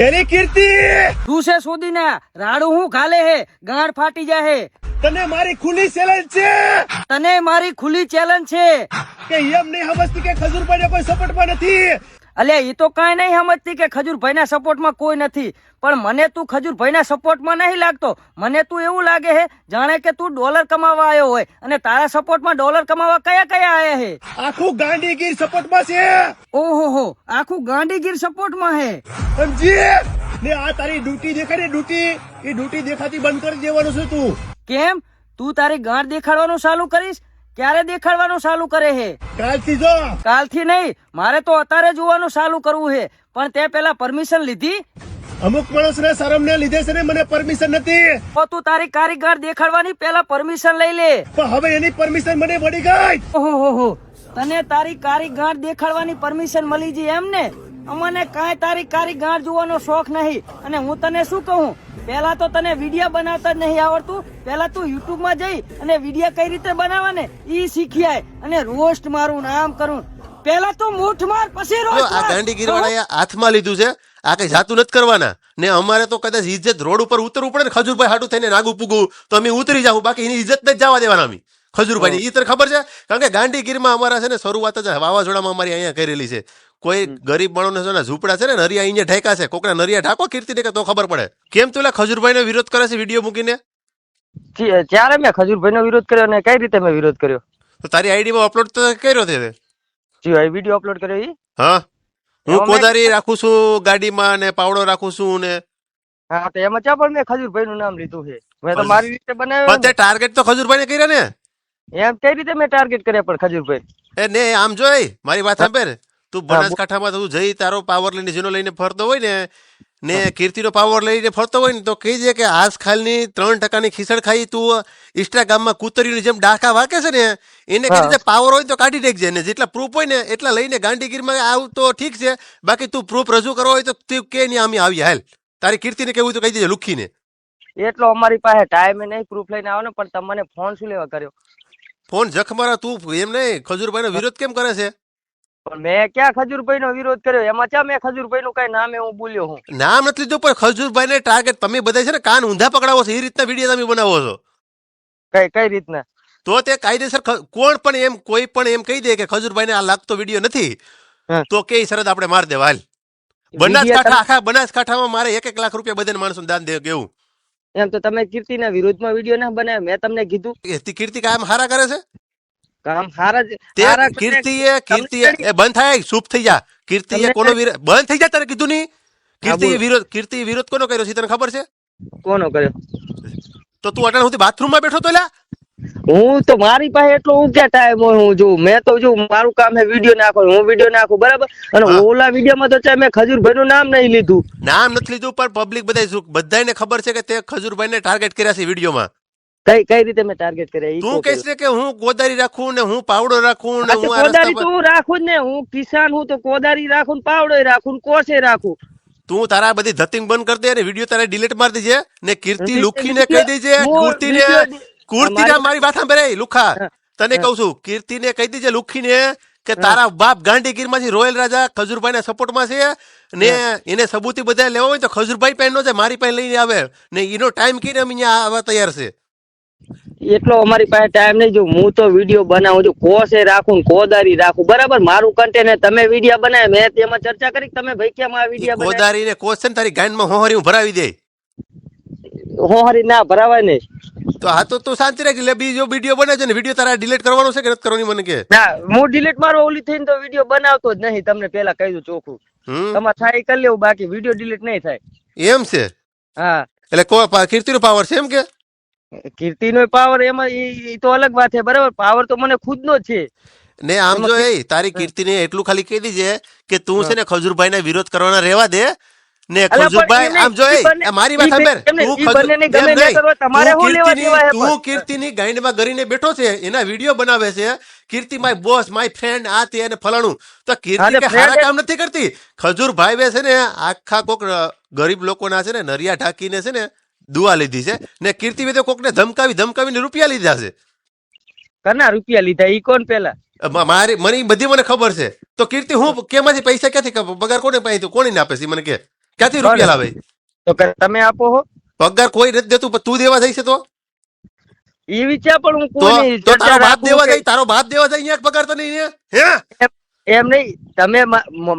એની કીર્તિ તું છે સોદીના રાડું હું ખાલે હે ગાંઠ ફાટી જાહે. તને મારી ખુલ્લી ચેલેન્જ છે તને મારી ખુલ્લી ચેલેન્જ છે કે એમ નહીં સમજતી કે ખજૂરભાઈ ને કોઈ સપોર્ટમાં નથી. અલ્યા એ તો કાંઈ નહીં સમજતી કે ખજૂરભાઈના સપોર્ટમાં કોઈ નથી, પણ મને તું ખજૂરભાઈના સપોર્ટમાં નહીં લાગતો. મને તું એવું લાગે છે જાણે કે તું ડોલર કમાવા આવ્યો હોય, અને તારા સપોર્ટમાં ડોલર કમાવા કયા કયા આયા હે? આખું ગાંડીગીર સપોર્ટમાં છે. ઓહો, આખું ગાંડીગીર સપોર્ટમાં હે. સમજી ને આ તારી ડ્યુટી દેખાય ને ડ્યુટી, એ ડ્યુટી દેખાતી બંધ કરી દેવાનું છે તું. કેમ તું તારી ગાંઠ દેખાડવાનું ચાલુ કરીશ? ક્યારે દેખાડવાનું ચાલુ કરે હે? કાલથી જો. કાલથી નહીં, મારે તો અત્યારે જોવાનું ચાલુ કરવું છે. પણ તે પેલા પરમિશન લીધી? અમુક માણસ ને શરમ ને લીધે છે ને મને પરમિશન નથી. તો તું તારી કારીગર દેખાડવાની પેલા પરમિશન લઈ લે. પણ હવે એની પરમિશન મને મળી ગઈ. ઓહો, તને તારી કારી ગાંઠ દેખાડવાની પરમિશન મળી ગઈ એમ ને? અમને કાંઈ તારી કારી ગાંઠ જોવાનો શોખ નહીં. અને હું તને શું કહું, પેલા તો તને વિડીયો બનાવતા જ નહીં આવડતું. પેલા તું યુટ્યુબ માં જઈ અને વિડીયો કઈ રીતે બનાવવા ને ઈ શીખી આય, અને રોસ્ટ મારું નામ કરું. પેલા તો મૂઠ માર પછી રોસ્ટ. આ ગાંડીગીર વાળા હાથમાં લીધું છે, આ કઈ જાતું નથી કરવાના ને. અમારે તો કદાચ ઇજ્જત રોડ ઉપર ઉતરવું પડે ને ખજૂરભાઈ હાટું થઈને નાગું પૂગું તો અમે ઉતરી જાવ, બાકી એની ઇજ્જત જ જવા દેવાના અમે ખજૂરભાઈ ની. એ તને ખબર છે? કારણ કે ગાંડીગીરમાં અમારા છે ને શરૂઆત જ વાવાઝોડામાં અમારી અહીંયા કરેલી છે. કોઈ ગરીબ માણસ ને ઝૂંપડા છે ને નરિયા અહીંયા ઢાંકા છે, કોકના નરિયા ઢાંકો કીર્તિ ને તો ખબર પડે. કેમ તું ખજૂરભાઈ નો વિરોધ કરે છે વિડીયો મૂકીને? ત્યારે મેં ખજૂરભાઈ નો વિરોધ કર્યો ને કઈ રીતે મેં વિરોધ કર્યો? તો તારી આઈડી માં અપલોડ તો કર્યો છે? વિડીયો અપલોડ કર્યો ઈ? હા, હું કોદારી રાખું છું ગાડીમાં ને પાવડો રાખું છું ને. હા, તો એમાં ચા પણ મેં ખજૂરભાઈ નું નામ લીધું છે. મેં તો મારી રીતે બનાવ્યો. તે ટાર્ગેટ તો ખજૂરભાઈ ને કર્યા ને. એમ કઈ રીતે મેં ટાર્ગેટ કર્યા પણ ખજૂરભાઈ? એ ને આમ જોઈ મારી વાત સાંભળ, તું બનાસકાંઠામાં તું જઈ તારો પાવર લઈને જેનો લઈને ફરતો હોય ને કીર્તિનો પાવર લઈને ફરતો હોય ને તો કહી દે કે આજ ખાલની 3% ખીસડ ખાઈ તું ઇન્સ્ટાગ્રામમાં કૂતરીની જેમ ડાકા વાકે છે ને એને કઈ રીતે પાવર હોય તો કાઢી દેખજે ને. જેટલા પ્રૂફ હોય ને એટલા લઈને ગાંડીગીરમાં આવ તો ઠીક છે, બાકી તું પ્રૂફ રજૂ કરવો હોય તો તું કે નહીં અમે આવી હાલ. તારી કીર્તિને કેવું તો કહી દેજે લુખીને. એટલો અમારી પાસે ટાઈમ નહીં પ્રૂફ લઈને આવો ને. પણ તમને ફોન શું લેવા કર્યો? ફોન જખ મારા તું એમ નહીં ખજૂરભાઈ નો વિરોધ કેમ કરે છે? પણ મેં ક્યાં ખજૂરભાઈ નો વિરોધ કર્યો? એમાં ચા મેં ખજૂરભાઈ નું કઈ નામે હું બોલ્યો હું? નામ નથી લીધું, પણ ખજૂરભાઈ ને ટાર્ગેટ તમે બધા છે ને કાન ઊંધા પકડાવો છો એ રીતના વિડીયો તમે બનાવો છો. કઈ રીતના? તો તે કાયદેસર કોણ પણ એમ કોઈ પણ એમ કહી દે કે ખજૂરભાઈ ને આ લાગતો વિડીયો નથી તો કે શરત આપણે માર દેવા હાલ. બનાસકાંઠા આખા બનાસકાંઠામાં મારે 1 લાખ રૂપિયા બધા માણસો દાન દે કેવું? એમ તો તમે કીર્તિના વિરોધમાં વિડીયો ના બનાવ્યો? મેં તમને કીધું કીર્તિ કામ હારા કરે છે? કામ હારા કીર્તિ એ બંધ થાય, ચૂપ થઈ જા. કીર્તિ કોનો વિરોધ બંધ થઈ જા? તારે કીધું નહીં? કીર્તિ વિરોધ કોનો કર્યો છે તને ખબર છે? કોનો કર્યો? તો તું અટાણ સુધી બાથરૂમમાં બેઠો તો લ્યા. હું તો મારી પાસે એટલો હું ક્યાં ટાઈમ હોય? હું જોઉં મેં તો જો મારું કામ હે વિડીયો નાખો, હું વિડીયો નાખું બરાબર. અને ઓલા વિડીયોમાં તો ચાહે મેં ખજૂરભાઈ નું નામ નહીં લીધું. નામ નથી લીધું પણ પબ્લિક બધાને ખબર છે કે તે ખજૂરભાઈ ને ટાર્ગેટ કર્યા છે વિડીયોમાં. કઈ રીતે મેં ટાર્ગેટ કર્યા? તું કહેશ ને કે હું કોદારી રાખું ને હું પાવડો રાખું ને હું કોદારી તો હું રાખું જ ને. હું કિસાન હું તો કોદારી રાખું, પાવડો રાખું, કોસે રાખું. તું તારા બધી ધતિંગ બંધ કરી દે અને વિડીયો તારે ડિલીટ મારી દેજે ને કીર્તિ લુખીને કહી દેજે. કીર્તિને મારી વાત સાંભળે લુખા, તને કહું છું કીર્તિને કહી દેજે લુખીને કે તારા બાપ ગાંડીગીર માંથી રોયલ રાજા ખજૂરભાઈ ના સપોર્ટમાં છે ને એને સબૂતી બધા લેવા હોય તો ખજૂરભાઈ પાસે નો જાય, મારી પાસે લઈને આવે ને એનો ટાઈમ કીને અમે અહીંયા આવવા તૈયાર છે. એટલો અમારી પાસે ટાઈમ નહીં. જો હું તો વિડીયો બનાવું છું, કોસે રાખું, કોદારી રાખું બરાબર. મારું કન્ટેન્ટ તમે વિડીયો બનાવે મેં તેમાં ચર્ચા કરી તમે ભાઈ કેમ આ વિડીયો બનાવે? કોદારી ને કોસ છે ને તારી ગાંડમાં હોહરી હું ભરાવી દે. હોહરી ના ભરાવાય નહીં. તો હા તો તું શાંતિ રાખી લે. બીજો વિડીયો બને છે ને વિડીયો તારા ડિલીટ કરવાનો છે કે નથી કરવાની મને કે? ના, હું ડિલીટ મારો ઓલી થઈને તો વિડીયો બનાવતો જ નહીં. તમને પેલા કહી દઉં ચોખ્ખું. તમારે થાય કરી લેવું, બાકી વિડીયો ડિલીટ નહીં થાય. એમ છે? હા, એટલે કીર્તિનો પાવર છે એમ કે? કીર્તિનો પાવર એમાં ઈ તો અલગ વાત છે બરાબર. પાવર તો મને ખુદનો જ છે ને. આમ જો તારી કીર્તિને એટલું ખાલી કહી દીજે કે તું છે ને ખજૂરભાઈ ને વિરોધ કરવાના રહેવા દે ને. ખજૂરભાઈ આમ જો મારી વાત સાંભળ, તું કીર્તિની ગાંડમાં ગરીને બેઠો છે, એના વિડીયો બનાવે છે. કીર્તિ માય બોસ, માય ફ્રેન્ડ, આ તે અને ફલાણું. તો કીર્તિ કે સારા કામ નથી કરતી. ખજૂરભાઈ છે ને આખા કોક ગરીબ લોકોના છે ને નરિયા ઢાંકીને છે ને દુઆ લીધી છે ને. કીર્તિ તો કોકને ધમકાવીને રૂપિયા લીધા છે. કના રૂપિયા લીધા? ઈ કોણ? પેલા મને બધી મને ખબર છે. તો કીર્તિ હું કેમાંથી પૈસા ક્યાંથી પગાર કોને પાસે કોને આપે છે મને કે? ક્યાંથી રૂપિયા લાવે? તો તમે આપો હો પગાર કોઈ નથી દેતું, પણ તું દેવા જાય છે તો એ વિચાર પણ હું તો કોઈની તો ચર્ચા તારો બાપ રાખું દેવા કે જાય, તારો બાપ દેવા જાય અહીંયા પગાર તને અહીંયા? હે એમ નહીં. તમે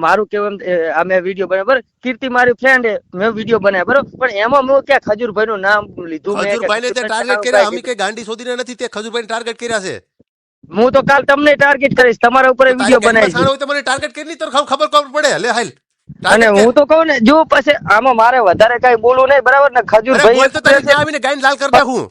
મારું કેવું અમે વિડીયો બનાવ્યો બરાબર. કીર્તિ મારી ફ્રેન્ડ મેં વિડીયો બનાવ્યો બરોબર, પણ એમાં મેં ક્યાં ખજૂરભાઈ નું નામ લીધું મેં કે ખજૂરભાઈને તે ખજૂરભાઈનું ટાર્ગેટ નામ કર્યા, કાંઈ અમે કઈ ગાંડી શોધીને નથી, તે ખજૂરભાઈને ટાર્ગેટ કર્યા છે. કીધું. હું તો કાલ તમને ટાર્ગેટ કરીશ, તમારા ઉપર તારી વિડીયો ગાડીમાં બનાવી સાણ હોય તો મને ટાર્ગેટ કરી નહીં, તો ખબર પડે. લે હાલ અને ટાર્ગેટ હું તો કહું ને જો પછી આમાં મારે વધારે કઈ બોલવું નહીં બરાબર ને. અરે ખજૂરભાઈ બોલ તો તારી ત્યાં આવીને ગાઈને લાલ કરી નાખું.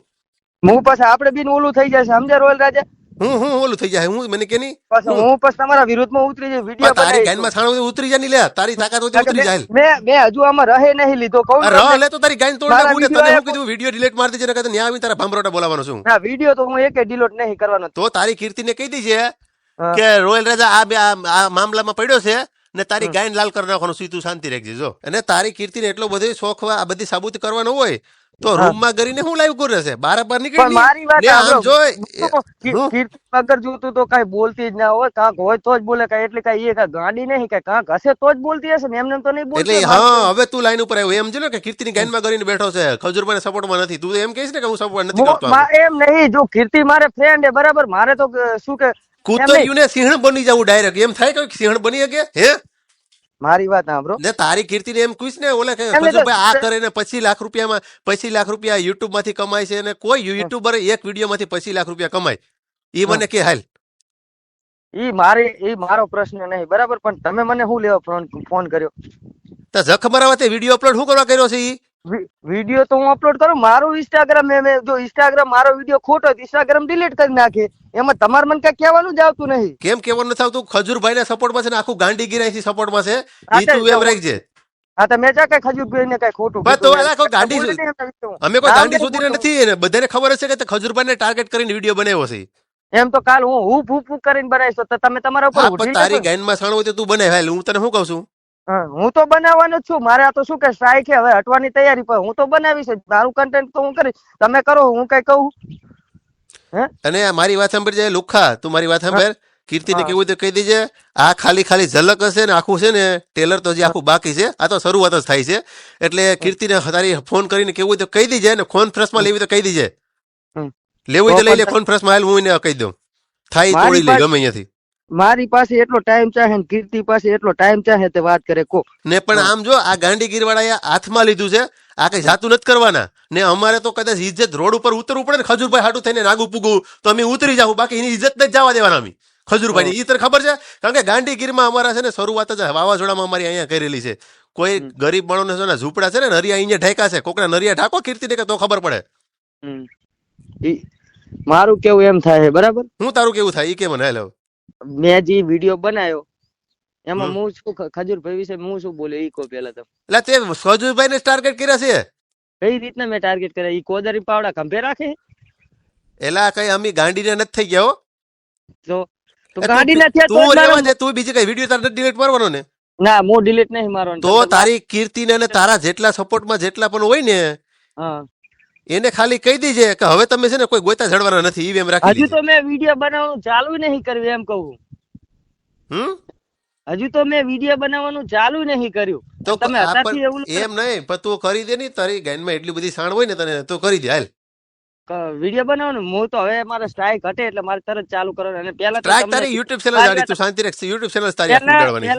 હું પછી આપણે બીન ઓલું થઈ જશે સમજે રોયલ રાજા. હું ઓલું થઈ જાય, હું મને કે નહીં. પછી હું પછી તમારા વિરુદ્ધમાં ઉતરી જઈ વિડીયો તારી બનાવી. ગાયનમાં છાણ હોય તો ઉતરી જા, નહીં લે તારી તાકાત હોય તો ઉતરી જાય. મેં હજુ આમાં રહે નહીં લીધો કહું અરે તમને. લે તો તારી ગાયન તોડ મારા નાખું ને. તને video હું કીધું વિડીયો ડિલીટ મારી દેજે, નકર ન્યા આવીને તારા ભાંભરોટા બોલાવવાનો છું. ના વિડીયો તો હું એકે ડિલીટ નહીં કરવાનો. તો તારી કીર્તિને કહી દેજે હા. કે રોયલ રાજા આ મામલામાં પડ્યો છે ને તારી ગાયન લાલ કરી નાખવાનું છે, તું શાંતિ રાખજે. જો અને તારી કીર્તિને એટલો બધો શોખ આ બધી સાબુતી કરવાનો હોય તો રૂમમાં કરીને હું લાઈવ કરે છે, બાર નીકળી પણ મારી વાત લે આમ સાંભળો. જોય. કીર્તિ વગર જોતું તો કઈ બોલતી જ ના હોય, કાંક હોય તો જ બોલે. કઈ એટલે કઈ એ કઈ ગાંડી નહીં, કઈ કાંક હશે તો જ બોલતી હશે ને, એમને તો નહીં બોલતી. એટલે હા હવે તું લાઈન ઉપર આવ્યો એમ છે ને કે કીર્તિની ગાયનમાં કરીને બેઠો છે, ખજૂરભાઈ સપોર્ટમાં નથી. તું એમ કહીશ ને કે હું સપોર્ટ નથી કરતો. એમ નહીં, જો કીર્તિ મારે ફ્રેન્ડ હે બરાબર, મારે તો શું કે કૂતરિયું ને સિંહણ બની જવું ડાયરેક્ટ, એમ થાય કે સિંહણ બની શકે? હે મારી વાત સાંભળો. ને તારી કીર્તિને એમ કહીશ ને ઓલે કે એમ નહીં તો- ખજૂરભાઈ આ કરે ને 25 લાખ રૂપિયા યુટ્યુબ માંથી કમાય છે, અને કોઈ યુટ્યુબર એક વિડીયો માંથી 25 લાખ રૂપિયા કમાય, ઈ મને કે હાલ. ઈ મારો પ્રશ્ન નહીં બરાબર, પણ તમે મને શું લેવા ફોન કર્યો? તો જખ મરાવા તે વિડીયો અપલોડ શું કરવા કર્યો છે ઈ? વિડીયો તો હું અપલોડ કરું, મારું ઇન્સ્ટાગ્રામ મેં જો ઇન્સ્ટાગ્રામ મારો વિડીયો ખોટો ઇન્સ્ટાગ્રામ ડિલીટ કરી નાખે, એમાં તમારે મને કઈ કહેવાનું જ આવતું નહીં. કેમ કેવાનું નથી આવતું? ખજૂરભાઈ ના સપોર્ટમાં છે ને આખું ગાંડી ગિરાઈ સપોર્ટમાં છે, ઈ તું એમ રાખજે. હા તો મેં ચા કઈ ખજૂરભાઈ ને કઈ ખોટું બસ તો કીધું? આ કોઈ ગાંડી બોલી નહીં એમના વિશે. અમે કોઈ નામ ગાંડી નહીં શોધીને બોલતો. નથી, ને બધાને ખબર છે કે ખજૂરભાઈ ને ટાર્ગેટ કરીને વિડીયો બનાવ્યો છે. એમ તો કાલ હું હું કરીને બનાવીશ તો તમે તમારા ઉપર હા ઉઠી પણ તારી લેશો. ગાયનમાં સાણ હોય તો તું બનાવ હાલ. હું તને શું કહું છું, હા, હું તો બનાવવાનો જ છું. મારે આ તો શું કે સ્ટ્રાઇક છે, હવે હટવાની તૈયારી પર હું તો બનાવીશ જ. મારું કન્ટેન્ટ તો હું કરીશ, તમે કરો હું કઈ કહું? હે અને મારી વાત સાંભળી જાય લુખા, તું મારી વાત સાંભળ. કીર્તિને હા. કેવું તો કહી દેજે, આ ખાલી ઝલક હશે ને, આખું છે ને ટેલર તો હજી આખું બાકી છે, આ તો શરૂઆત જ થાય છે. એટલે કીર્તિને તારી ફોન કરીને કેવું તો કહી દેજે, ને કોન્ફરન્સમાં લેવી તો કહી દેજે. હમ. લેવું હોય તો લઈ લે તો કોન્ફરન્સમાં, હાલ હું એને કહી દઉં, થાય મારી તોડી લે પાસે- ગમે અહીંયાથી. મારી પાસે એટલો ટાઈમ ચાહે ને કીર્તિ પાસે એટલો ટાઈમ ચાહે તે વાત કરે કો. ને પણ આમ જો આ ગાંડીગીર વાળા હાથમાં લીધું છે, આ કઈ જાતું નથી કરવાના. ને અમારે તો કદાચ ઇજ્જત રોડ ઉપર ઉતરવું પડે ને, ખજૂરભાઈ હાટું થઈને નાગું પૂગું તો અમે ઉતરી જાવ, બાકી એની ઇજ્જત નથી જવા દેવાના અમે ખજૂરભાઈ. ઈ તને ખબર છે? કારણ કે ગાંડીગીરમાં અમારા છે ને શરૂઆત જ વાવાઝોડામાં અમારી અહીંયા કરેલી છે. કોઈ ગરીબ માણસને છે ને ઝૂંપડા છે ને નરિયા અહીંયા ઢાંકા છે, કોકના નરિયા ઢાંકો કીર્તિને કે તો ખબર પડે. મારું કેવું એમ થાય બરાબર. હું તારું કેવું થાય ઈ કે મને હાલ. મેં જે વિડીયો બનાવ્યો એમાં હું શું ખજૂરભાઈ વિશે હું શું બોલ્યો ઈ કો પેલા તો. એટલે તે ખજૂરભાઈ ને ટાર્ગેટ કર્યા છે. કઈ રીતના મેં ટાર્ગેટ કર્યા? ઈ કોદરી પાવડા ખંભે રાખે એલા કઈ અમે ગાંડીને નથી થઈ ગયા હો. તો ગાડી નથી આ તો તું જ રહેવા મારા- દે, તું બીજી કઈ વિડીયો તારે ડિલીટ મારવાનો ને. ના હું ડિલીટ નહીં મારવાનો. તો તારી કીર્તિને અને તારા જેટલા સપોર્ટમાં જેટલા પણ હોય ને હા એને ખાલી કહી દીજે કે હવે તમે છે ને કોઈ ગોતા જડવાના નથી, ઈ એમ રાખી હજુ દીજે. તો મેં વિડીયો બનાવવાનું ચાલુ નહીં કર્યું એમ કહું. હમ હજુ તો મેં વિડીયો બનાવવાનું ચાલુ નહીં કર્યું. તો તમે આ અત્યારથી પણ એવું એમ નહીં, પણ તું કરી દે ની, તારી ગાયનમાં એટલી બધી સાણ હોય ને તને તો કરી દે હાલ. વિડીયો બનાવવાનું હું તો હવે મારે સ્ટ્રાઇક હટે એટલે મારે તરત ચાલુ કરવાનું. અને પહેલા તો ટ્રાક તમને- તારી યુટ્યુબ ચેનલ જાડી, તું શાંતિ રાખ, યુટ્યુબ ચેનલ તારી આખી ઉડાડવાની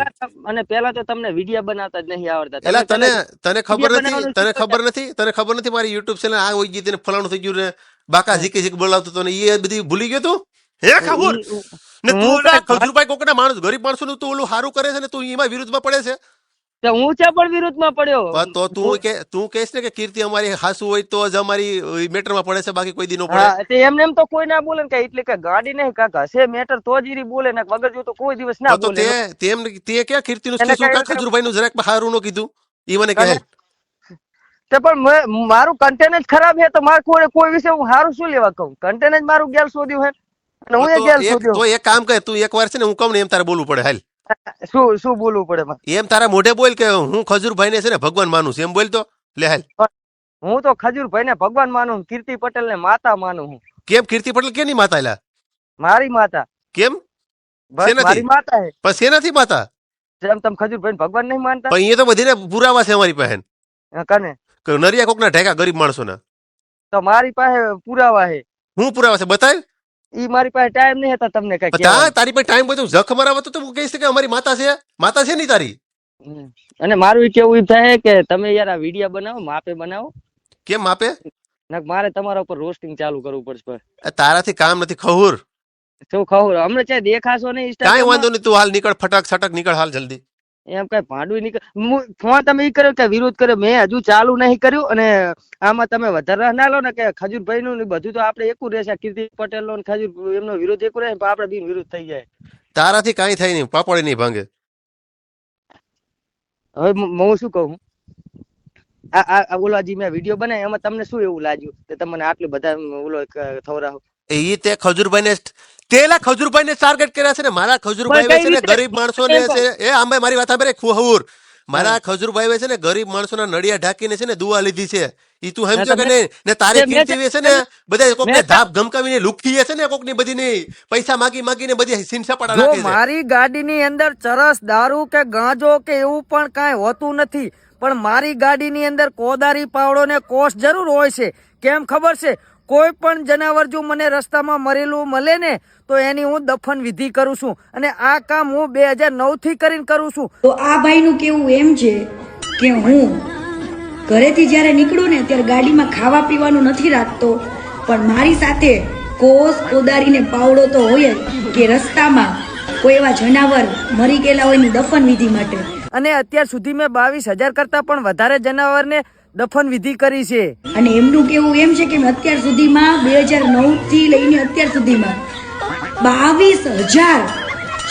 છે. પહેલા તો તમને વિડીયો બનાવતા જ નહીં આવડતા. એલા તમે તને ખબર વિડીયો નથી, બનાવવાનું તને શીખો ખબર નથી મારી યુટ્યુબ ચેનલ આ હોય ગઈ, તેને ફલાણું થઈ ગયું ને બાકા ઝીકી ઝીકી બોલાવતો તો ને એ બધી ભૂલી ગયો તું? હે ખબર ને તું ઓલા ખજૂરભાઈ કોકના માણસ ગરીબ માણસોનું તું ઓલું સારું કરે છે ને તું એમાં વિરુદ્ધમાં પડે છે. તો હું ચા પણ વિરુદ્ધમાં પડ્યો. પણ તો તું કહેશ ને કે કીર્તિ અમારી હાસુ હોય તો જ અમારી મેટરમાં પડે છે, બાકી કોઈ દી નો પડે. હા તે એમને એમ તો કોઈ ના બોલે ને કઈ એટલે કે ગાડી નહીં કાકા હશે મેટર તો જ ઈ બોલે ને વગર જો તો કોઈ દિવસ ના તો બોલે. તે ક્યાં કીર્તિનું એને શું કઈ- ખજૂરભાઈ નું જરાક સારું નો કીધું ઈ મને કહે. તે પણ મારું કન્ટેન્ટ જ ખરાબ છે તો મારે કોઈ વિશે હું સારું શું લેવા કહું? કન્ટેન્ટ જ મારું ગેલ શોધ્યું હે અને હું એ ગેલ તો શોધ્યો. એક કામ કર, તું એકવાર છે ને હું કહું ને એમ તારે બોલવું પડે હાલ. શું બોલવું પડે મારે? એમ તારા મોઢે બોલ કે હું ખજૂરભાઈ ને છે ને ભગવાન માનું છું, એમ બોલ તો લે હાલ. હું તો ખજૂરભાઈ ને ભગવાન માનું, કીર્તિ પટેલ ને માતા માનું હું. કેમ કીર્તિ પટેલ કેની માતા એલા? મારી માતા કેમ બસ શેનાથી? મારી માતા હે. પણ શેનાથી માતા? જેમ તમે ખજૂરભાઈ ભગવાન નહીં માનતા? પણ અહીંયા તો બધીને પુરાવા છે અમારી પાસે કને કે નરિયા કોકના ઢેકા ગરીબ માણસોના. તો મારી પાસે પુરાવા છે. હું પુરાવા છે બતાવ. ઈ મારી પાસે ટાઈમ નહીં હતા તમને કઈ તા તારી પાસે ટાઈમ બધું જખ મરાવો તો તું કહીશ કે અમારી માતા છે નહીં તારી. અને મારું ઈ કેવું એમ થાય કે તમે યાર આ વિડીયો બનાવો માપે બનાવો. કેમ માપે? મારે તમારા ઉપર રોસ્ટિંગ ચાલુ કરવું પડશે. તારાથી કામ નથી ખહુર. શું ખબર અમને ચાહે દેખાશો નહીં કાંઈ વાંધો નહીં, તું હાલ નીકળ, ફટાક છટક નીકળ હાલ જલ્દી. એમ કઈ ભાંડું નીકળ. ફોન તમે ઈ કર્યો કે વિરોધ કર્યો, મેં હજુ ચાલુ નહીં કર્યું. અને આમાં તમે વધારે ના લો ને કે ખજૂરભાઈ નું બધું તો આપણે એકું રહેશે. કીર્તિ પટેલ નો ખજૂર એમનો વિરોધ એકું રહે, આપડે બી વિરોધ થઈ જાય. તારાથી કાંઈ થાય નહીં, પાપડી નહીં ભાંગે. હવે હું શું કહું, આ ઓલા જી મેં વિડીયો બનાવ્યો એમાં તમને શું એવું લાગ્યું કે તમને આટલું બધા ઓલો થવરાવો? એ તે ખજૂરભાઈ ને તેલા ખજૂરભાઈ ને ટાર્ગેટ કર્યા છે ને. મારા ખજૂરભાઈ છે ને ગરીબ માણસો ને છે એ આંબે મારી વાત સાંભળે ખુહુર. મારા ખજૂરભાઈ છે ને ગરીબ માણસોના નડિયા ઢાંકીને છે ને દુઆ લીધી છે. ઈ તું સમજો કે નહીં? ને તારી કીર્તિ છે ને બધા કોકને ધાપ ધમકાવીને લુખી છે ને કોકની બધી નહીં પૈસા માગીને બધી સીન સપાટા નાખે છે. મારી ગાડીની અંદર ચરસ, દારૂ કે ગાંજો કે એવું પણ કાંઈ હોતું નથી. પણ મારી ગાડીની અંદર કોદારી, પાવડો ને કોસ જરૂર હોય છે. કેમ ખબર છે? કોઈ પણ જનાવર જો મને રસ્તામાં મરેલું મળે ને તો એની હું દફન વિધિ કરું છું. અને આ કામ હું 2009 થી કરીને કરું છું. તો આ ભાઈનું કેવું એમ છે કે હું ઘરેથી જ્યારે નીકળું ને ત્યારે ગાડીમાં ખાવા પીવાનું નથી રાખતો, પણ મારી સાથે કોસ, કોદારી ને પાવડો તો હોય જ કે રસ્તામાં કોઈ એવા જનાવર મરી ગયેલા હોય ની દફન વિધિ માટે. અને અત્યાર સુધી મેં 22,000 કરતા પણ વધારે જનાવરને દફન વિધિ કરી છે. અને એમનું કેવું એમ છે કે મેં અત્યાર સુધીમાં 2009 થી લઈને અત્યાર સુધીમાં 22,000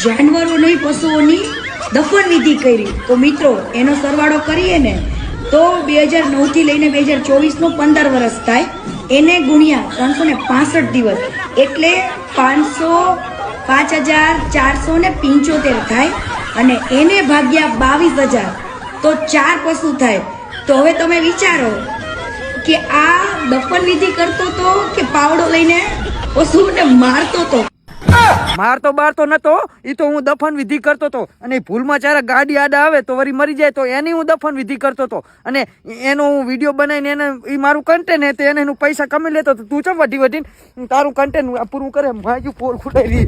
જાનવરોની, પશુઓની દફન વિધિ કરી. તો મિત્રો એનો સરવાળો કરીએ ને તો 2009 થી લઈને 2024 નો 15 વર્ષ થાય. એને ગુણ્યા 365 દિવસ એટલે 5,475 થાય. અને એને ભાગ્યા 22,000 તો 4 પશુ થાય. તો હવે તમે વિચારો કે આ દફન વિધિ કરતો તો કે પાવડો લઈને પશુને મારતો તો? મારતો બારતો નતો, ઈ તો હું દફન વિધિ કરતો તો. અને ભૂલમાં ચારે ગાડી આડા આવે તો વળી મરી જાય તો એની હું દફન વિધિ કરતો તો. અને એનો હું વિડીયો બનાવીને એને ઈ મારું કન્ટેન્ટ એને એનું પૈસા કમી લેતો તો. તું ચમ વધી તારું કન્ટેન્ટ પૂરું કરે ભાઈ પોર ખુડાઈ